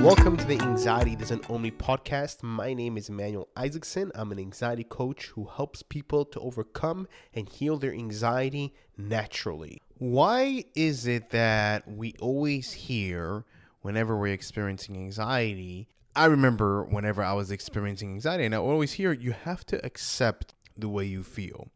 Welcome to the Anxiety Doesn't Own Me podcast. My name is Emmanuel Isaacson. I'm an anxiety coach who helps people to overcome and heal their anxiety naturally. Why is it that we always hear whenever we're experiencing anxiety? I remember whenever I was experiencing anxiety, and I always hear you have to accept the way you feel.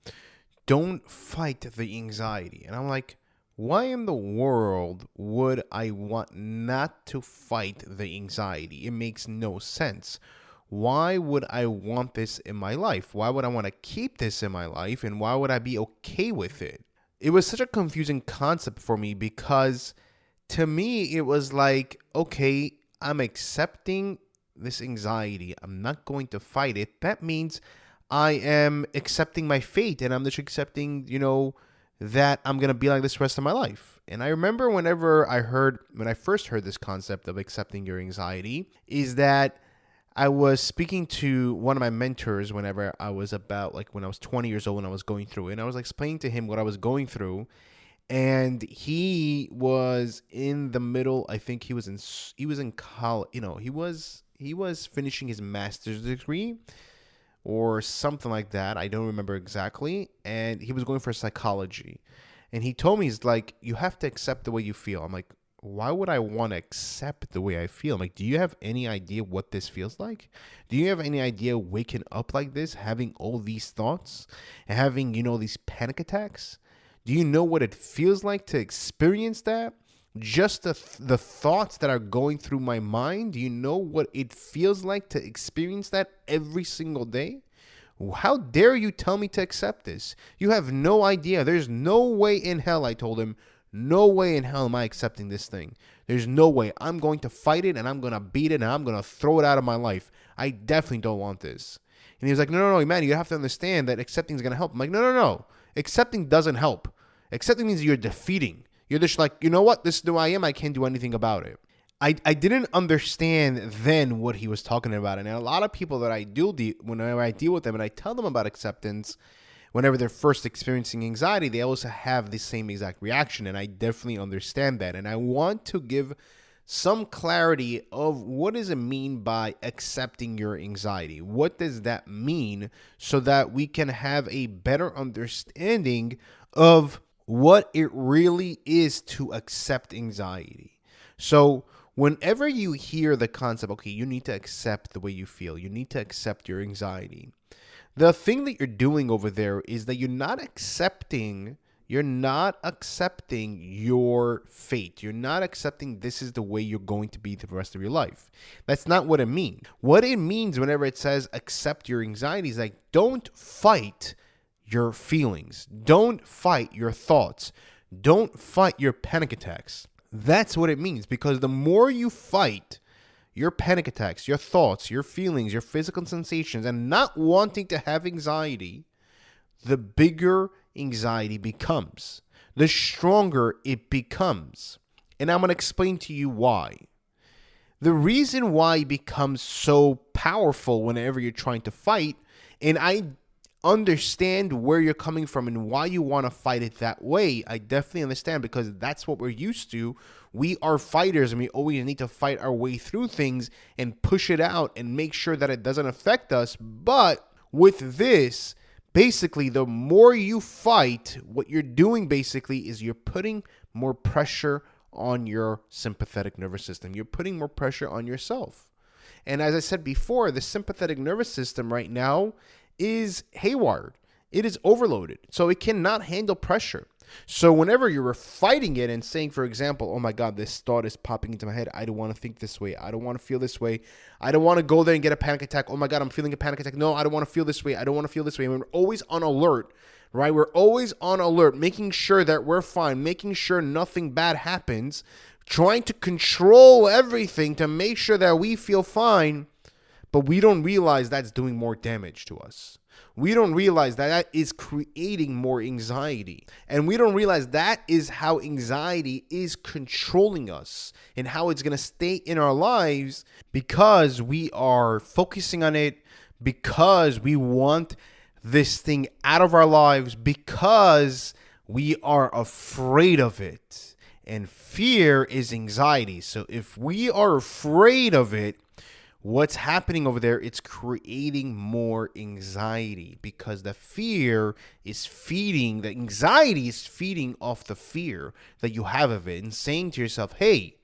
Don't fight the anxiety. And I'm like, why in the world would I want not to fight the anxiety? It makes no sense. Why would I want this in my life? Why would I want to keep this in my life? And why would I be okay with it? It was such a confusing concept for me because to me, it was like, okay, I'm accepting this anxiety. I'm not going to fight it. That means I am accepting my fate, and I'm just accepting, that I'm going to be like this the rest of my life. And I remember when I first heard this concept of accepting your anxiety, is that I was speaking to one of my mentors whenever I was when I was 20 years old and I was going through it. And I was explaining to him what I was going through. And he was in the middle, I think he was in college, he was finishing his master's degree or something like that. I don't remember exactly. And he was going for psychology. And he told me, he's like, you have to accept the way you feel. I'm like, why would I want to accept the way I feel? I'm like, do you have any idea what this feels like? Do you have any idea waking up like this, having all these thoughts and having, these panic attacks? Do you know what it feels like to experience that? Just the thoughts that are going through my mind. Do you know what it feels like to experience that every single day? How dare you tell me to accept this? You have no idea. There's no way in hell, I told him, no way in hell am I accepting this thing. There's no way. I'm going to fight it and I'm going to beat it and I'm going to throw it out of my life. I definitely don't want this. And he was like, no, man, you have to understand that accepting is going to help. I'm like, no. Accepting doesn't help. Accepting means you're defeating. You're just like, you know what? This is who I am. I can't do anything about it. I didn't understand then what he was talking about. And a lot of people that I deal whenever I deal with them and I tell them about acceptance, whenever they're first experiencing anxiety, they also have the same exact reaction. And I definitely understand that. And I want to give some clarity of what does it mean by accepting your anxiety? What does that mean so that we can have a better understanding of what it really is to accept anxiety. So whenever you hear the concept, okay, you need to accept the way you feel, you need to accept your anxiety, the thing that you're doing over there is that you're not accepting your fate. You're not accepting this is the way you're going to be the rest of your life. That's not what it means. What it means whenever it says accept your anxiety is like, don't fight your feelings. Don't fight your thoughts. Don't fight your panic attacks. That's what it means, because the more you fight your panic attacks, your thoughts, your feelings, your physical sensations, and not wanting to have anxiety, the bigger anxiety becomes, the stronger it becomes. And I'm going to explain to you why. The reason why it becomes so powerful whenever you're trying to fight, and I understand where you're coming from and why you want to fight it that way. I definitely understand, because that's what we're used to. We are fighters and we always need to fight our way through things and push it out and make sure that it doesn't affect us. But with this, basically, the more you fight, what you're doing basically is you're putting more pressure on your sympathetic nervous system. You're putting more pressure on yourself. And as I said before, the sympathetic nervous system right now is haywired. It is overloaded. So it cannot handle pressure. So whenever you're fighting it and saying, for example, oh my God, this thought is popping into my head. I don't want to think this way. I don't want to feel this way. I don't want to go there and get a panic attack. Oh my God, I'm feeling a panic attack. No, I don't want to feel this way. I don't want to feel this way. And we're always on alert, right? We're always on alert, making sure that we're fine, making sure nothing bad happens, trying to control everything to make sure that we feel fine. But we don't realize that's doing more damage to us. We don't realize that is creating more anxiety. And we don't realize that is how anxiety is controlling us and how it's going to stay in our lives, because we are focusing on it, because we want this thing out of our lives, because we are afraid of it. And fear is anxiety. So if we are afraid of it, what's happening over there, it's creating more anxiety because the anxiety is feeding off the fear that you have of it and saying to yourself, hey,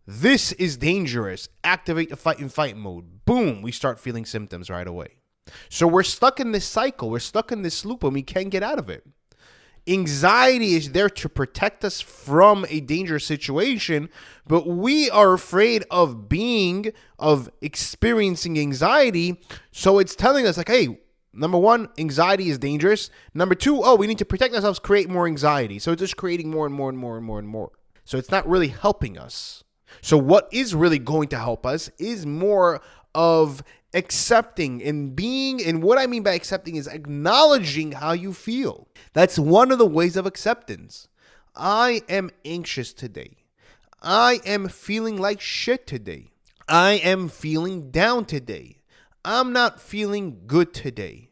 this is dangerous. Activate the fight and fight mode. Boom, we start feeling symptoms right away. So we're stuck in this cycle. We're stuck in this loop and we can't get out of it. Anxiety is there to protect us from a dangerous situation, but we are afraid of experiencing anxiety. So it's telling us like, hey, number one, anxiety is dangerous. Number two, we need to protect ourselves, create more anxiety. So it's just creating more and more and more and more and more. So it's not really helping us. So what is really going to help us is more of accepting and being, and what I mean by accepting is acknowledging how you feel. That's one of the ways of acceptance. I am anxious today. I am feeling like shit today. I am feeling down today. I'm not feeling good today.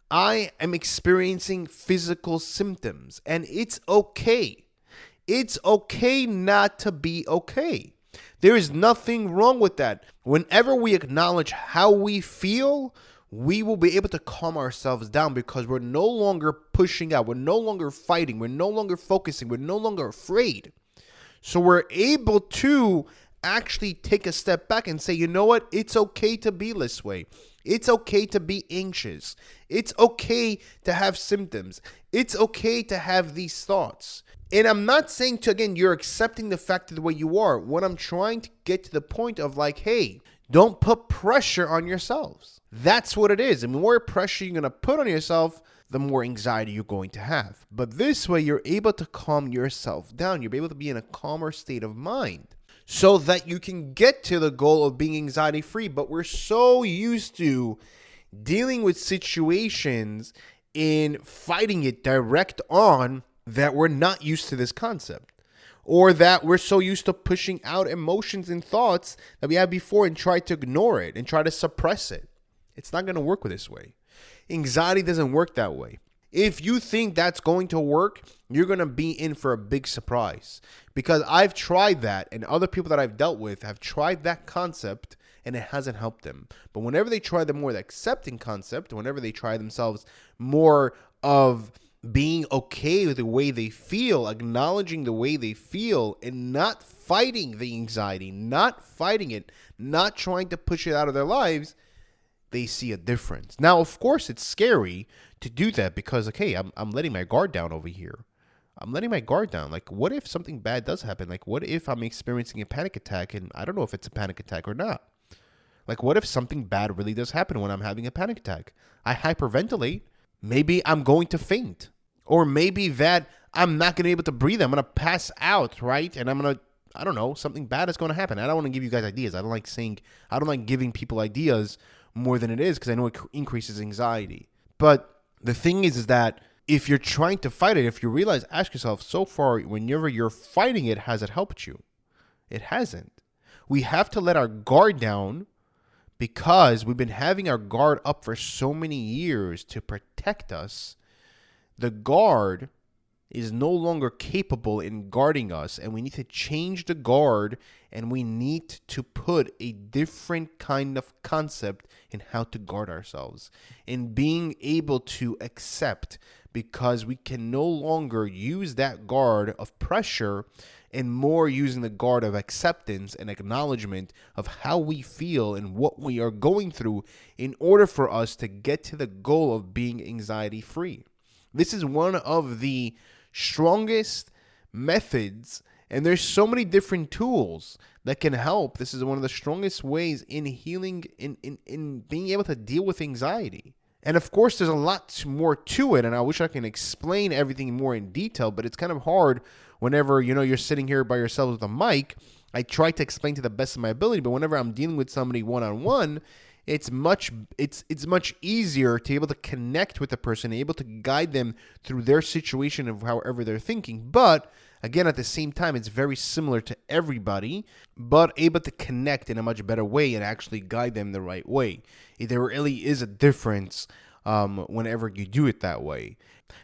I am experiencing physical symptoms, and it's okay. It's okay not to be okay. There is nothing wrong with that. Whenever we acknowledge how we feel, we will be able to calm ourselves down because we're no longer pushing out. We're no longer fighting. We're no longer focusing. We're no longer afraid. So we're able to actually take a step back and say, you know what? It's okay to be this way. It's okay to be anxious. It's okay to have symptoms. It's okay to have these thoughts. And I'm not saying you're accepting the fact of the way you are. What I'm trying to get to the point of like, hey, don't put pressure on yourselves. That's what it is. The more pressure you're going to put on yourself, the more anxiety you're going to have. But this way, you're able to calm yourself down. You're able to be in a calmer state of mind so that you can get to the goal of being anxiety free. But we're so used to dealing with situations and fighting it direct on that we're not used to this concept, or that we're so used to pushing out emotions and thoughts that we had before and try to ignore it and try to suppress it. It's not going to work this way. Anxiety doesn't work that way. If you think that's going to work, you're going to be in for a big surprise, because I've tried that and other people that I've dealt with have tried that concept and it hasn't helped them. But whenever they try the more accepting concept, whenever they try themselves more of being okay with the way they feel, acknowledging the way they feel, and not fighting the anxiety, not fighting it, not trying to push it out of their lives, they see a difference. Now, of course, it's scary to do that because, okay, I'm letting my guard down over here. I'm letting my guard down. Like, what if something bad does happen? Like, what if I'm experiencing a panic attack and I don't know if it's a panic attack or not? Like, what if something bad really does happen when I'm having a panic attack? I hyperventilate. Maybe I'm going to faint. Or maybe that I'm not going to be able to breathe. I'm going to pass out, right? And I don't know, something bad is going to happen. I don't want to give you guys ideas. I don't like giving people ideas more than it is because I know it increases anxiety. But the thing is that if you're trying to fight it, if you realize, ask yourself, so far, whenever you're fighting it, has it helped you? It hasn't. We have to let our guard down because we've been having our guard up for so many years to protect us. The guard is no longer capable in guarding us, and we need to change the guard, and we need to put a different kind of concept in how to guard ourselves and being able to accept, because we can no longer use that guard of pressure and more using the guard of acceptance and acknowledgement of how we feel and what we are going through in order for us to get to the goal of being anxiety free. This is one of the strongest methods, and there's so many different tools that can help. This is one of the strongest ways in healing, in being able to deal with anxiety. And of course, there's a lot more to it, and I wish I can explain everything more in detail, but it's kind of hard whenever, you're sitting here by yourself with a mic. I try to explain to the best of my ability, but whenever I'm dealing with somebody one-on-one, it's much easier to be able to connect with the person, able to guide them through their situation of however they're thinking. But again, at the same time, it's very similar to everybody, but able to connect in a much better way and actually guide them the right way. There really is a difference whenever you do it that way.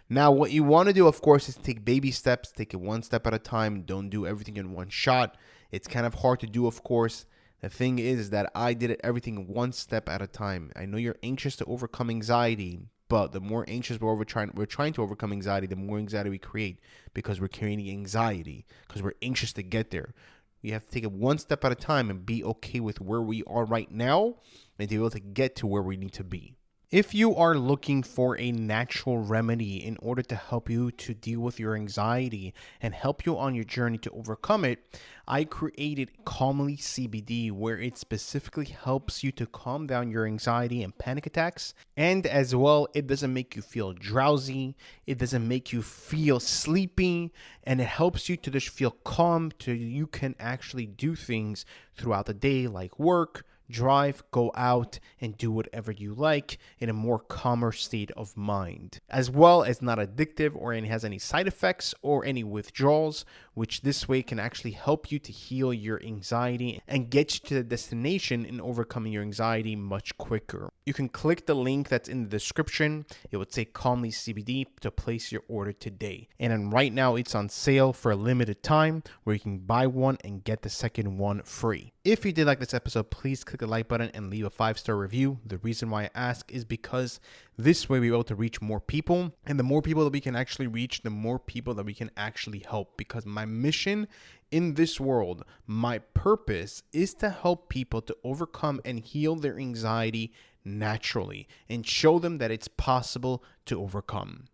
Now, what you want to do, of course, is take baby steps, take it one step at a time. Don't do everything in one shot. It's kind of hard to do, of course. The thing is that I did everything one step at a time. I know you're anxious to overcome anxiety, but the more anxious we're trying to overcome anxiety, the more anxiety we create because we're creating anxiety, because we're anxious to get there. You have to take it one step at a time and be okay with where we are right now and to be able to get to where we need to be. If you are looking for a natural remedy in order to help you to deal with your anxiety and help you on your journey to overcome it, I created Calmly CBD, where it specifically helps you to calm down your anxiety and panic attacks. And as well, it doesn't make you feel drowsy. It doesn't make you feel sleepy. And it helps you to just feel calm so you can actually do things throughout the day like work, drive, go out, and do whatever you like in a more calmer state of mind, as well as not addictive or has any side effects or any withdrawals, which this way can actually help you to heal your anxiety and get you to the destination in overcoming your anxiety much quicker. You can click the link that's in the description. It would say Calmly CBD to place your order today. And then right now it's on sale for a limited time where you can buy one and get the second one free. If you did like this episode, please click the like button and leave a 5-star review. The reason why I ask is because this way we're able to reach more people, and the more people that we can actually reach, the more people that we can actually help. Because my mission in this world, my purpose is to help people to overcome and heal their anxiety naturally and show them that it's possible to overcome.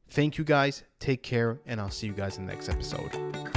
Thank you guys. Take care, and I'll see you guys in the next episode.